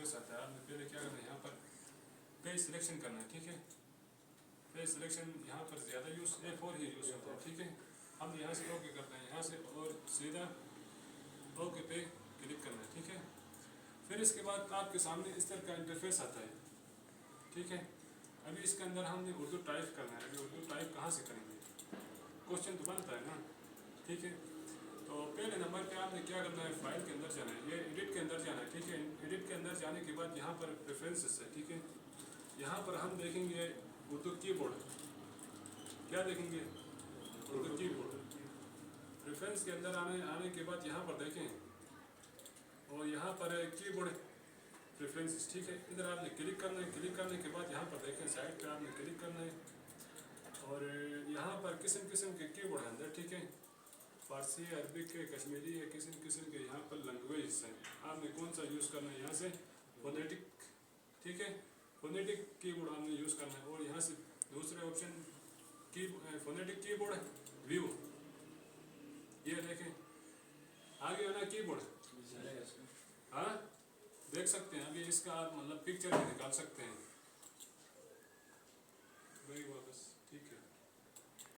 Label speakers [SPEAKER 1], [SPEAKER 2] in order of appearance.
[SPEAKER 1] Interface आता है, आपने पहले क्या करना है, यहाँ पर पेज सिलेक्शन करना है, ठीक है। पेज सिलेक्शन यहाँ पर ज़्यादा यूज़ F4 ही यूज़ होता है, ठीक है। हम यहाँ से ओके करते हैं, यहाँ से और सीधा ओके पे क्लिक करना है, ठीक है। फिर इसके बाद आपके सामने इस तरह का इंटरफेस आता है, ठीक है। अभी इसके अंदर हमने उर्दू टाइप करना है। अभी उर्दू टाइप कहाँ से करेंगे, क्वेश्चन तो बनता है ना, ठीक है। तो पहले नंबर पे आपने क्या करना है, फाइल के अंदर जाना है, ये एडिट के अंदर जाना है, ठीक है। एडिट के अंदर जाने के बाद यहाँ पर प्रेफरेंसेस है, ठीक है। यहाँ पर हम देखेंगे उर्दू कीबोर्ड, क्या देखेंगे, उर्दू कीबोर्ड। प्रेफरेंस के अंदर आने के बाद यहाँ पर देखें और यहाँ पर कीबोर्ड प्रेफरेंसेस, ठीक है। इधर आपने क्लिक करना है, क्लिक करने के बाद यहाँ पर देखें साइड पे आपने क्लिक करना है और यहाँ पर किस्म किस्म के कीबोर्ड हैं अंदर, ठीक है। फारसी, अरबिक के, कश्मीरी है, किस्म किस्म के यहाँ पर लैंग्वेज हैं। आपने कौन सा यूज़ करना है, यहाँ से फोनेटिक, ठीक है। फोनेटिक कीबोर्ड आपने यूज़ करना है। और यहाँ से दूसरे ऑप्शन की फोनेटिक कीबोर्ड व्यू, ये देखें आगे वाला कीबोर्ड, हाँ देख सकते हैं। अभी इसका आप मतलब पिक्चर भी निकाल सकते हैं। वही बात है।